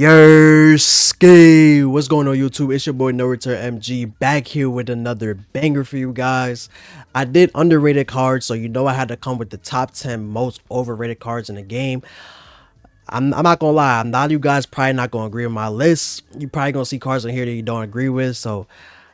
Yerski, what's going on YouTube? It's your boy No Return MG back here with another banger for you guys. I did underrated cards, so you know I had to come with the top 10 most overrated cards in the game. I'm not gonna lie, a lot of you guys probably not gonna agree with my list. You probably gonna see cards in here that you don't agree with, so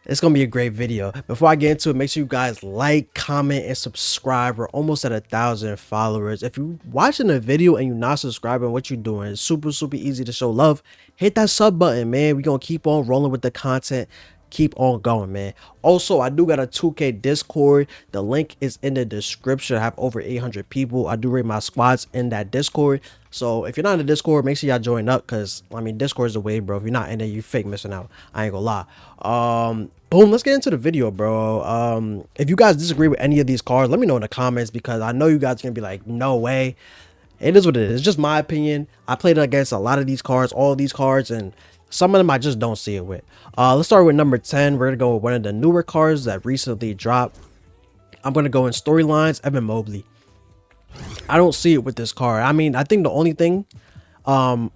it's gonna be a great video. Before I get into it, make sure you guys like, comment, and subscribe. We're almost at 1,000 followers. If you're watching the video and you're not subscribing, what you doing? It's super easy to show love. Hit that sub button, man. We're gonna keep on rolling with the content. Keep on going, man. Also, I do got a 2K Discord. The link is in the description. I have over 800 people. I do rate my squads in that Discord. So if you're not in the Discord, make sure y'all join up, because I mean, Discord is the way, bro. If you're not in there, you fake missing out. I ain't gonna lie. Boom, let's get into the video, bro. If you guys disagree with any of these cards, let me know in the comments, because I know you guys are gonna be like, no way. It is what it is. It's just my opinion. I played against a lot of these cards, all of these cards, and some of them I just don't see it with. Let's start with number 10. We're gonna go with one of the newer cards that recently dropped. I'm gonna go in storylines, Evan Mobley. I don't see it with this card. I mean, I think the only thing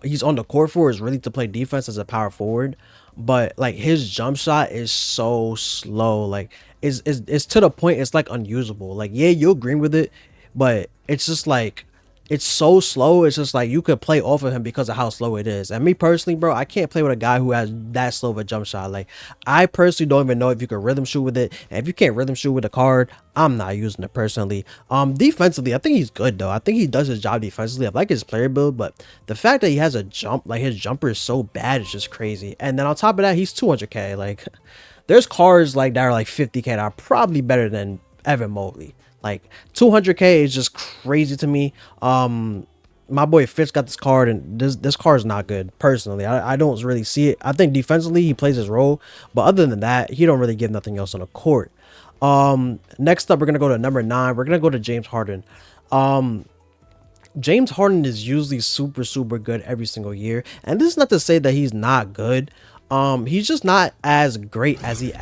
he's on the court for is really to play defense as a power forward, but like his jump shot is so slow. Like it's to the point it's like unusable. Like, yeah, you'll agree with it, but it's just like it's so slow. It's just like you could play off of him because of how slow it is. And me personally, bro, I can't play with a guy who has that slow of a jump shot. Like, I personally don't even know if you can rhythm shoot with it. And if you can't rhythm shoot with a card, I'm not using it personally. Defensively, I think he's good though. I think he does his job defensively. I like his player build, but the fact that he has a jump, like his jumper is so bad, is just crazy. And then on top of that, he's 200k. Like, there's cards like that are like 50k that are probably better than Evan Mobley. Like 200k is just crazy to me. My boy Fitz got this card, and this card is not good personally. I don't really see it. I think defensively he plays his role, but other than that, he don't really give nothing else on the court. Next up, we're gonna go to number 9. We're gonna go to James Harden. James Harden is usually super good every single year, and this is not to say that he's not good. He's just not as great as he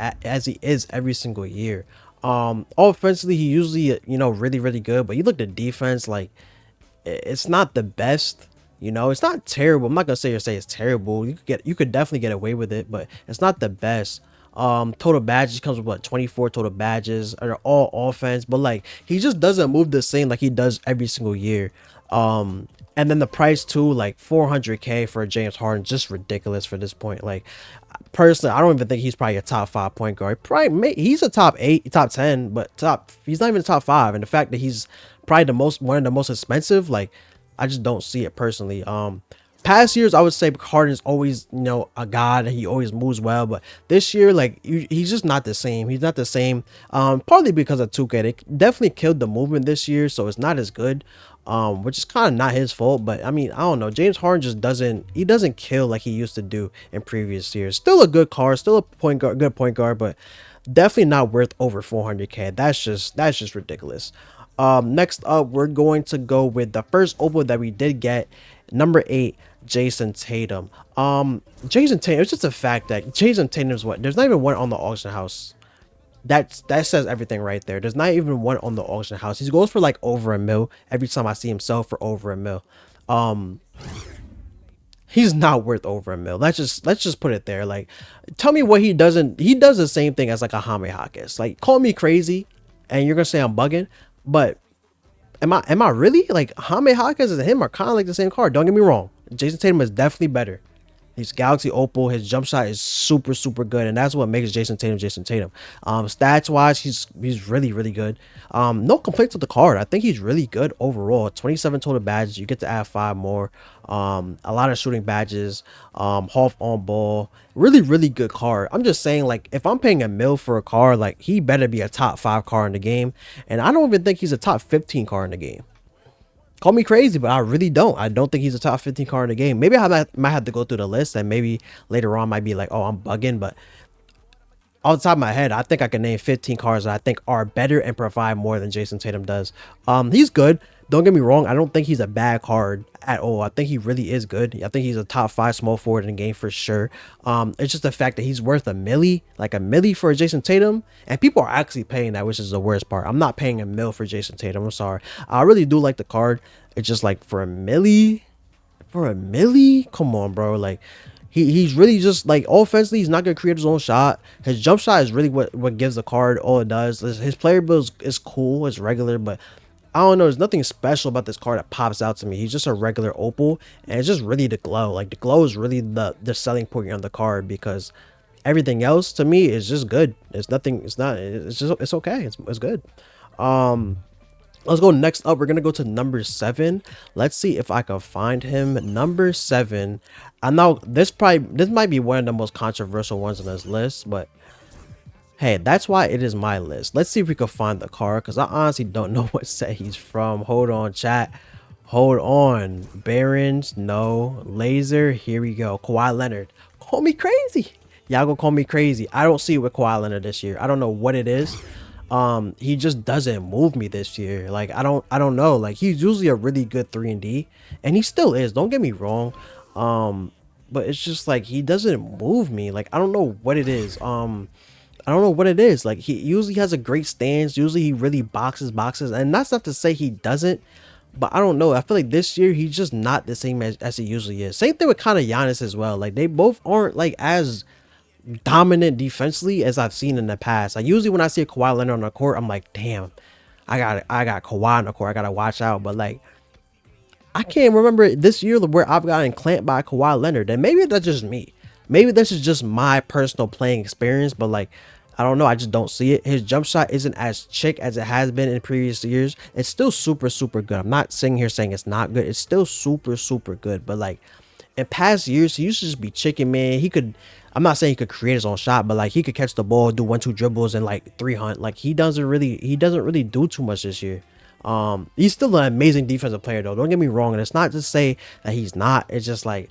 is every single year. Offensively, he usually, really good, but you look at defense, like it's not the best. It's not terrible. I'm not gonna say it's terrible. You could definitely get away with it, but it's not the best. Total badges comes with what, 24 total badges, are all offense, but like he just doesn't move the same like he does every single year. And then the price too, like 400k for James Harden, just ridiculous for this point. Like, personally, I don't even think he's probably a top 5 point guard. Probably he's a top 8, top 10, but he's not even a top 5. And the fact that he's probably one of the most expensive, like, I just don't see it personally. Past years, I would say Harden's always, a god. He always moves well, but this year, like, he's just not the same. He's not the same. Partly because of 2K. They definitely killed the movement this year, so it's not as good. Which is kind of not his fault, but I mean, I don't know. James Harden just doesn't kill like he used to do in previous years. Still a good card, still a good point guard, but definitely not worth over 400k. That's just ridiculous. Next up, we're going to go with the first opal that we did get, number 8, Jayson Tatum. Jayson Tatum, it's just a fact that Jayson Tatum is what? There's not even one on the auction house. That says everything right there. There's not even one on the auction house. He goes for like over $1 million every time I see him sell for over $1 million. He's not worth over $1 million. Let's just put it there. Like, tell me what he doesn't. He does the same thing as like a Jaime Jaquez. Like, call me crazy, and you're gonna say I'm bugging, but am I really? Like, Jaime Jaquez and him are kind of like the same card. Don't get me wrong. Jayson Tatum is definitely better. He's Galaxy Opal. His jump shot is super good, and that's what makes Jayson Tatum Jayson Tatum. Stats wise, he's really good. No complaints with the card. I think he's really good overall. 27 total badges. You get to add 5 more. A lot of shooting badges. Half on ball. Really good card. I'm just saying, like, if I'm paying $1 million for a card, like, he better be a top 5 card in the game, and I don't even think he's a top 15 card in the game. Call me crazy, but I really don't. I don't think he's a top 15 card in the game. Maybe I might have to go through the list, and maybe later on might be like, oh, I'm bugging. But off the top of my head, I think I can name 15 cards that I think are better and provide more than Jayson Tatum does. He's good. Don't get me wrong. I don't think he's a bad card at all. I think he really is good. I think he's a top 5 small forward in the game for sure. It's just the fact that he's worth $1 million, like $1 million for Jayson Tatum, and people are actually paying that, which is the worst part. I'm not paying $1 million for Jayson Tatum. I'm sorry. I really do like the card. It's just like for $1 million, for a milli? Come on, bro. Like he's really just like offensively, he's not gonna create his own shot. His jump shot is really what gives the card all it does. His player build is cool, it's regular, but I don't know. There's nothing special about this card that pops out to me. He's just a regular opal, and it's just really the glow. Like the glow is really the selling point on the card because everything else to me is just good. It's nothing. It's not. It's just it's okay. It's good. Um, let's go next up. We're gonna go to number 7. Let's see if I can find him. Number 7. I know this might be one of the most controversial ones on this list, but hey, that's why it is my list. Let's see if we can find the card because I honestly don't know what set he's from. Hold on, chat. Hold on. Barons, no. Laser, here we go. Kawhi Leonard. Call me crazy. Y'all gonna call me crazy. I don't see it with Kawhi Leonard this year. I don't know what it is. He just doesn't move me this year. Like I don't know. Like he's usually a really good 3-and-D, and he still is. Don't get me wrong. But it's just like he doesn't move me. Like I don't know what it is. I don't know what it is. Like he usually has a great stance. Usually he really boxes, and that's not to say he doesn't. But I don't know. I feel like this year he's just not the same as he usually is. Same thing with kind of Giannis as well. Like they both aren't like as dominant defensively as I've seen in the past. Like usually when I see a Kawhi Leonard on the court, I'm like, damn, I got Kawhi on the court. I gotta watch out. But like I can't remember this year where I've gotten clamped by Kawhi Leonard. And maybe that's just me. Maybe this is just my personal playing experience. But like I don't know. I just don't see it. His jump shot isn't as chick as it has been in previous years. It's still super, super good. I'm not sitting here saying it's not good. It's still super, super good. But like in past years, he used to just be chicken, man. He could, I'm not saying he could create his own shot, but like he could catch the ball, do 1-2 dribbles and like 300. Like he doesn't really do too much this year. He's still an amazing defensive player though. Don't get me wrong. And it's not to say that he's not. It's just like,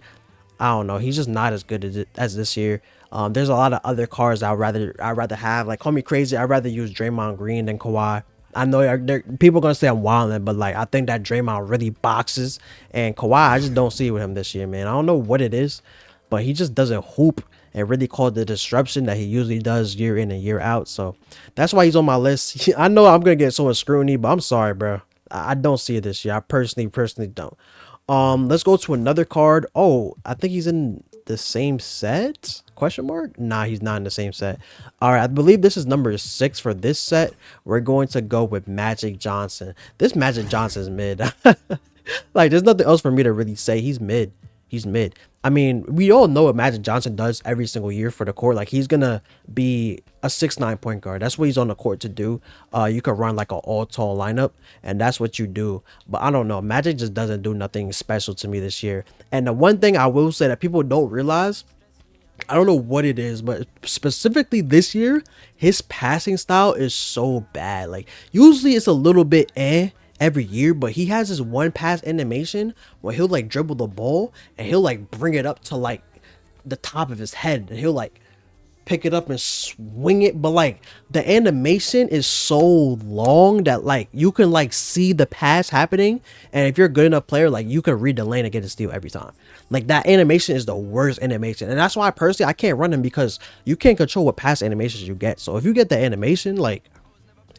I don't know. He's just not as good as this year. There's a lot of other cards I'd rather have. Like call me crazy, I'd rather use Draymond Green than Kawhi. I know people are gonna say I'm wilding, but like I think that Draymond really boxes, and Kawhi I just don't see it with him this year, man. I don't know what it is, but he just doesn't hoop and really cause the disruption that he usually does year in and year out. So that's why he's on my list. I know I'm gonna get so much scrutiny, but I'm sorry, bro. I don't see it this year. I personally don't. Let's go to another card. Oh, I think he's in the same set? Question mark? Nah, he's not in the same set. All right, I believe this is number 6 for this set. We're going to go with Magic Johnson. This Magic Johnson is mid. Like, there's nothing else for me to really say. He's mid. He's mid. I mean, we all know what Magic Johnson does every single year for the court. Like, he's gonna be a 6'9" point guard. That's what he's on the court to do. You could run like an all tall lineup, and that's what you do. But I don't know. Magic just doesn't do nothing special to me this year. And the one thing I will say that people don't realize, I don't know what it is, but specifically this year, his passing style is so bad. Like, usually it's a little bit every year, but he has this one pass animation where he'll like dribble the ball and he'll like bring it up to like the top of his head and he'll like pick it up and swing it, but like the animation is so long that like you can like see the pass happening, and if you're a good enough player, like you can read the lane and get a steal every time. Like that animation is the worst animation, and that's why personally I can't run him, because you can't control what pass animations you get. So if you get the animation, like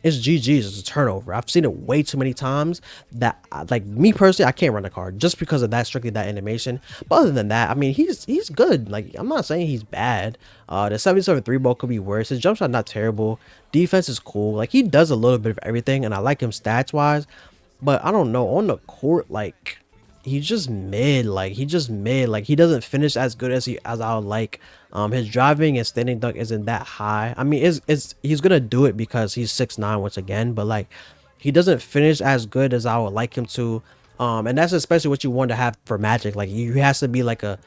it's GG's, it's a turnover. I've seen it way too many times that like me personally, I can't run the card just because of that, strictly that animation. But other than that, I mean, he's good. Like, I'm not saying he's bad. The 77 3-ball could be worse. His jump shot not terrible. Defense is cool. Like, he does a little bit of everything, and I like him stats wise. But I don't know, on the court, like, he's just mid. Like, he doesn't finish as good as I would like. His driving and standing dunk isn't that high. I mean, he's gonna do it because he's 6'9" once again, but like he doesn't finish as good as I would like him to. And that's especially what you want to have for Magic. Like, he has to be like a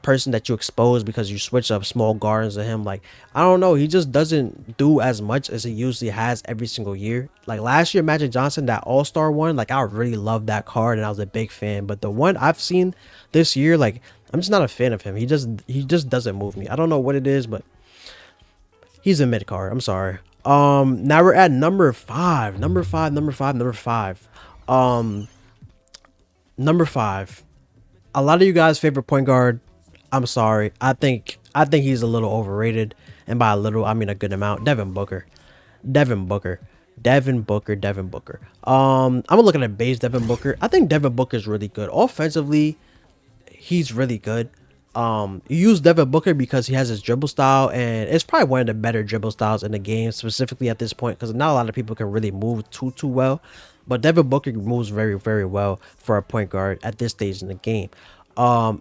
person that you expose because you switch up small guards to him. Like, I don't know, he just doesn't do as much as he usually has every single year. Like last year, Magic Johnson, that All-Star one, like I really loved that card and I was a big fan. But the one I've seen this year, like, I'm just not a fan of him. He just doesn't move me. I don't know what it is, but he's a mid card. I'm sorry. Now we're at number 5. Number 5. Number 5. A lot of you guys' favorite point guard. I'm sorry. I think he's a little overrated, and by a little I mean a good amount. Devin Booker. I'm gonna look at a base Devin Booker. I think Devin Booker is really good offensively. he's really good. You use Devin Booker because he has his dribble style, and it's probably one of the better dribble styles in the game, specifically at this point, because not a lot of people can really move too well. But Devin Booker moves very well for a point guard at this stage in the game.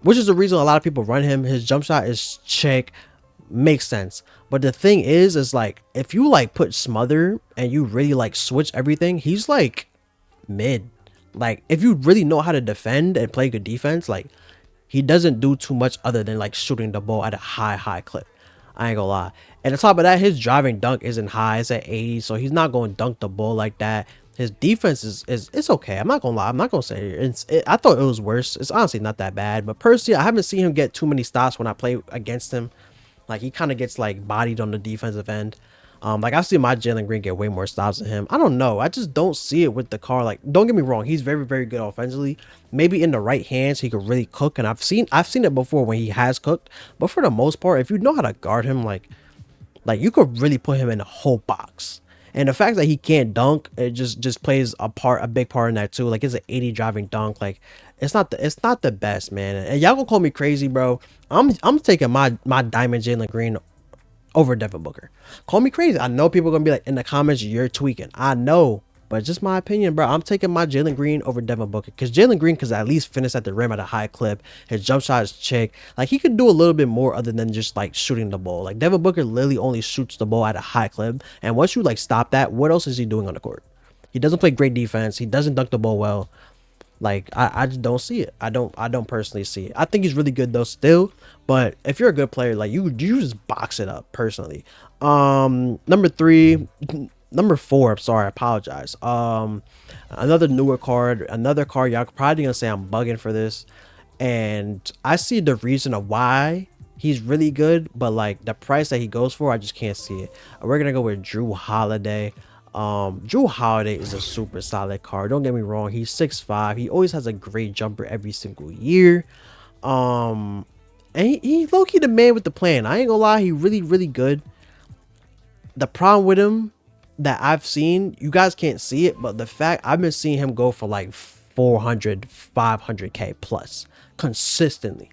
Which is the reason a lot of people run him. His jump shot is check, makes sense. But the thing is like if you like put smother and you really like switch everything, he's like mid. Like if you really know how to defend and play good defense, like he doesn't do too much other than like shooting the ball at a high clip. I ain't gonna lie. And on top of that, his driving dunk isn't high. It's at 80, so he's not going to dunk the ball like that. His defense is it's okay. I'm not gonna lie. I'm not gonna say I thought it was worse. It's honestly not that bad. But personally, I haven't seen him get too many stops when I play against him. Like he kind of gets like bodied on the defensive end. Like I've seen my Jalen Green get way more stops than him. I don't know. I just don't see it with the car. Like, don't get me wrong, he's very good offensively. Maybe in the right hands he could really cook, and I've seen it before when he has cooked. But for the most part, if you know how to guard him, like you could really put him in a whole box. And the fact that he can't dunk, it just plays a big part in that too. Like it's an 80 driving dunk. Like it's not the best, man. And y'all gonna call me crazy, bro. I'm taking my Diamond Jalen Green over Devin Booker. Call me crazy. I know people are gonna be like in the comments, you're tweaking. I know, but it's just my opinion, bro. I'm taking my Jalen Green over Devin Booker because Jalen Green could at least finish at the rim at a high clip. His jump shot is chick. Like he could do a little bit more other than just like shooting the ball. Like Devin Booker literally only shoots the ball at a high clip, and once you like stop that, what else is he doing on the court? He doesn't play great defense. He doesn't dunk the ball well. Like I just don't see it. I don't personally see it. I think he's really good though still, but if you're a good player, like you just box it up personally. Number 3, number 4, I'm sorry, I apologize. Another newer card, another card y'all probably gonna say I'm bugging for this, and I see the reason of why he's really good, but like the price that he goes for, I just can't see it. We're gonna go with Jrue Holiday. Jrue Holiday is a super solid card. Don't get me wrong, he's 6'5". He always has a great jumper every single year. And he low-key the man with the plan. I ain't gonna lie, he really good. The problem with him that I've seen, you guys can't see it, but the fact I've been seeing him go for like 400 500k plus consistently.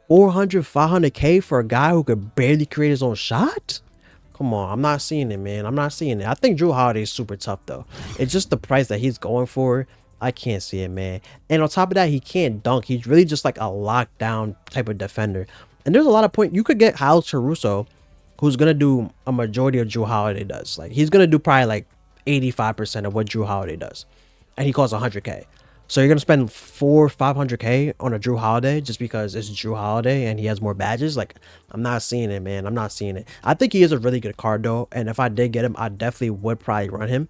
400 500k for a guy who could barely create his own shot. Come on, I'm not seeing it, man. I'm not seeing it. I think Jrue Holiday is super tough, though. It's just the price that he's going for. I can't see it, man. And on top of that, he can't dunk. He's really just like a lockdown type of defender. And there's a lot of point. You could get Alex Caruso, who's going to do a majority of Jrue Holiday does. Like, he's going to do probably like 85% of what Jrue Holiday does. And he costs 100k. So you're going to spend 500k on a Jrue Holiday just because it's Jrue Holiday and he has more badges? Like, I'm not seeing it, man. I'm not seeing it. I think he is a really good card, though. And if I did get him, I definitely would probably run him.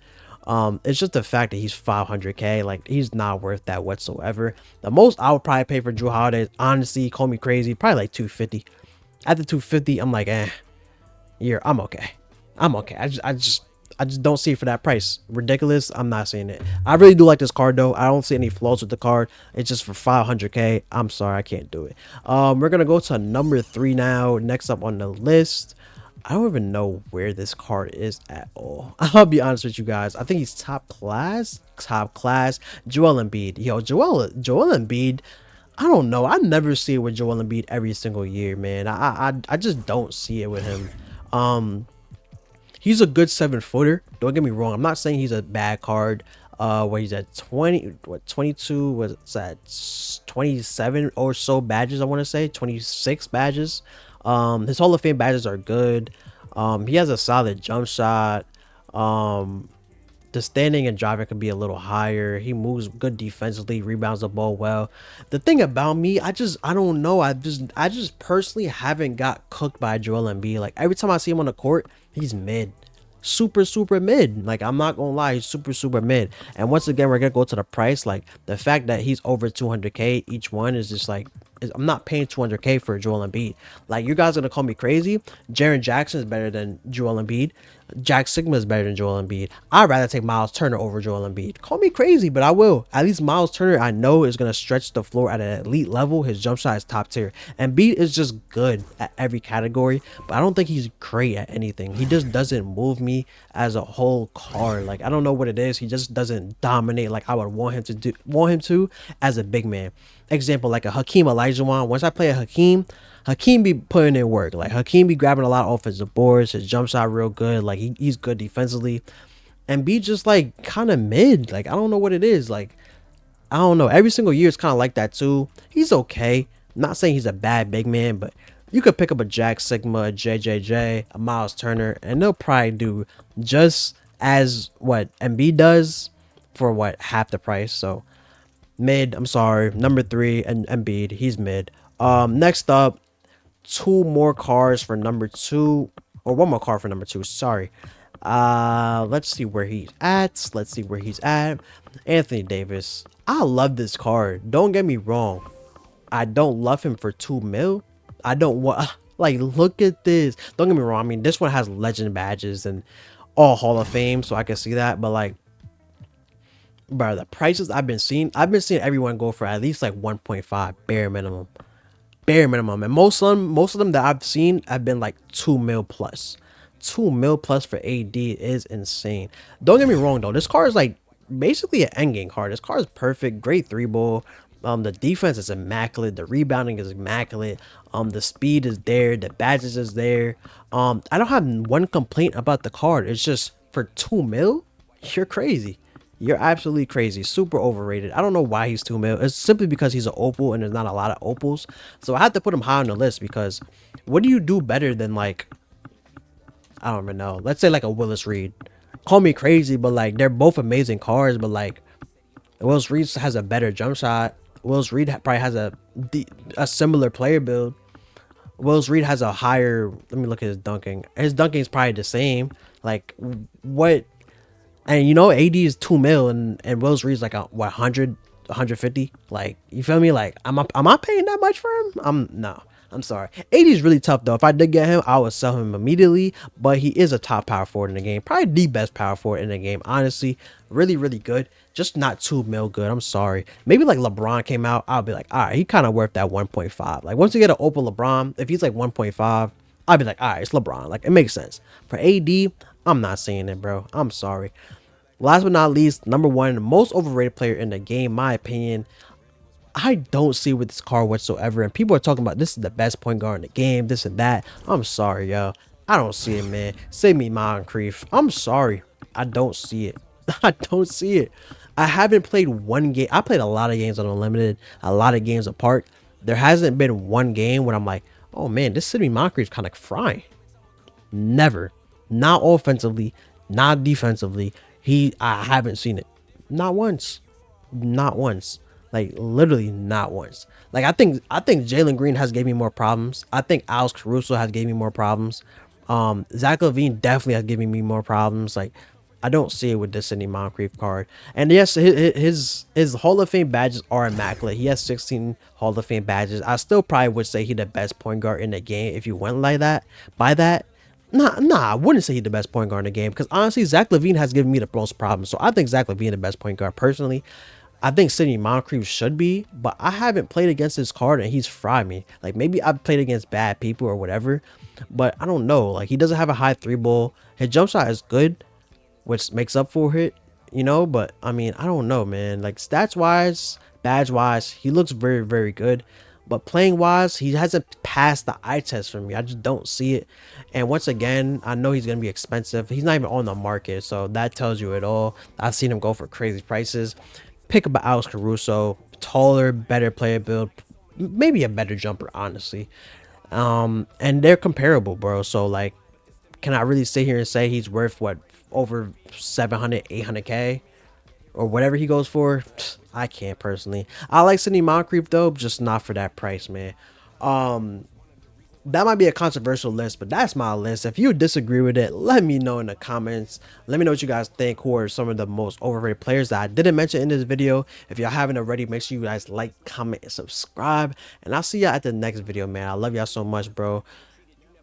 It's just the fact that he's 500k. Like, he's not worth that whatsoever. The most I would probably pay for Jrue Holiday, honestly, call me crazy, probably like 250. After 250, I'm like, I'm okay. I'm okay. I just don't see it for that price. Ridiculous. I'm not seeing it. I really do like this card though. I don't see any flaws with the card. It's just for 500k. I'm sorry, I can't do it. We're gonna go to number 3 now. Next up on the list, I don't even know where this card is at all. I'll be honest with you guys. I think he's top class. Joel Embiid. Yo, Joel Embiid. I don't know. I never see it with Joel Embiid every single year, man. I just don't see it with him. He's a good 7-footer. Don't get me wrong. I'm not saying he's a bad card. Where he's at 22, what's that, 27 or so badges, I want to say 26 badges. His Hall of Fame badges are good. He has a solid jump shot. The standing and driving can be a little higher. He moves good defensively, rebounds the ball well. The thing about me, I don't know. I just personally haven't got cooked by Joel Embiid. Like every time I see him on the court, he's mid. Super mid. Like I'm not gonna lie, he's super mid. And once again, we're gonna go to the price. Like the fact that he's over 200k each one is just like, I'm not paying 200k for Joel Embiid. Like you guys are gonna call me crazy. Jaren Jackson is better than Joel Embiid. Jack Sigma is better than Joel Embiid. I'd rather take Miles Turner over Joel Embiid. Call me crazy, but I will. At least Miles Turner, I know, is going to stretch the floor at an elite level. His jump shot is top tier. Embiid is just good at every category, but I don't think he's great at anything. He just doesn't move me as a whole card. Like, I don't know what it is. He just doesn't dominate like I would want him to as a big man. Example, like a Hakeem Olajuwon. Once I play a Hakeem be putting in work. Like Hakeem be grabbing a lot of offensive boards. His jump shot real good. Like he's good defensively. And be just like kind of mid. Like I don't know what it is. Like I don't know. Every single year it's kind of like that too. He's okay. I'm not saying he's a bad big man, but you could pick up a Jack Sigma, a JJJ, a Miles Turner, and they'll probably do just as what Embiid does for what half the price. So mid. I'm sorry. Number 3 and Embiid. He's mid. Next up, two more cars for number 2, or one more car for number 2. Sorry. Let's see where he's at. Let's see where he's at. Anthony Davis. I love this card. Don't get me wrong. I don't love him for 2 mil. I don't want, like, look at this. Don't get me wrong. I mean, this one has legend badges and all Hall of Fame, so I can see that. But like, bro, the prices I've been seeing everyone go for at least like 1.5 bare minimum. Bare minimum. And most of them that I've seen have been like 2 mil plus. 2 mil plus for AD is insane. Don't get me wrong though. This card is like basically an endgame card. This card is perfect. Great 3-ball. The defense is immaculate. The rebounding is immaculate. The speed is there. The badges is there. I don't have one complaint about the card. It's just for 2 mil, you're crazy. You're absolutely crazy. Super overrated. I don't know why he's 2 mil. It's simply because he's an opal and there's not a lot of opals. So I had to put him high on the list because what do you do better than like, I don't even know. Let's say like a Willis Reed. Call me crazy, but like they're both amazing cards. But like Willis Reed has a better jump shot. Willis Reed probably has a similar player build. Willis Reed has a higher. Let me look at his dunking. His dunking is probably the same. Like what? And you know, AD is 2 mil and Willis Reed's like a, what, 100, 150. Like, you feel me? Like, am I paying that much for him? No. I'm sorry. AD is really tough though. If I did get him, I would sell him immediately. But he is a top power forward in the game. Probably the best power forward in the game. Honestly, really, really good. Just not 2 mil good. I'm sorry. Maybe like LeBron came out, I'll be like, all right, he kind of worth that 1.5. Like once you get an Opal LeBron, if he's like 1.5, I'll be like, all right, it's LeBron. Like it makes sense. For AD, I'm not saying it, bro. I'm sorry. Last but not least, number 1, the most overrated player in the game, my opinion. I don't see with this card whatsoever. And people are talking about this is the best point guard in the game, this and that. I'm sorry, yo. I don't see it, man. Save me Moncrief. I'm sorry. I don't see it. I don't see it. I haven't played one game. I played a lot of games on Unlimited, a lot of games apart. There hasn't been one game when I'm like, oh man, this Sidney Moncrief kind of frying. Never. Not offensively, not defensively. I haven't seen it. Not once. Not once. Like literally not once. Like I think Jalen Green has gave me more problems. I think Alex Caruso has gave me more problems. Zach LaVine definitely has given me more problems. Like I don't see it with this Sidney Moncrief card. And yes, his Hall of Fame badges are immaculate. He has 16 Hall of Fame badges. I still probably would say he's the best point guard in the game if you went like that. By that, nah, I wouldn't say he's the best point guard in the game because honestly, Zach LaVine has given me the most problems. So I think Zach LaVine is the best point guard personally. I think Sidney Moncrief should be, but I haven't played against this card and he's fried me. Like maybe I've played against bad people or whatever, but I don't know. Like he doesn't have a high 3-ball. His jump shot is good, which makes up for it, you know. But I mean, I don't know, man. Like stats wise, badge wise, he looks very, very good. But playing wise, he hasn't passed the eye test for me. I just don't see it. And once again, I know he's going to be expensive. He's not even on the market. So that tells you it all. I've seen him go for crazy prices. Pick up Alex Caruso. Taller, better player build. Maybe a better jumper, honestly. And they're comparable, bro. So, like, can I really sit here and say he's worth, what, over 700, 800K? Or whatever he goes for? I can't personally. I like Sidney Moncrief though, just not for that price, man. That might be a controversial list, but that's my list. If you disagree with it, let me know in the comments. Let me know what you guys think. Who are some of the most overrated players that I didn't mention in this video? If y'all haven't already, make sure you guys like, comment, and subscribe. And I'll see y'all at the next video, man. I love y'all so much, bro.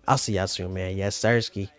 I'll see y'all soon, man. Yes, Sirski.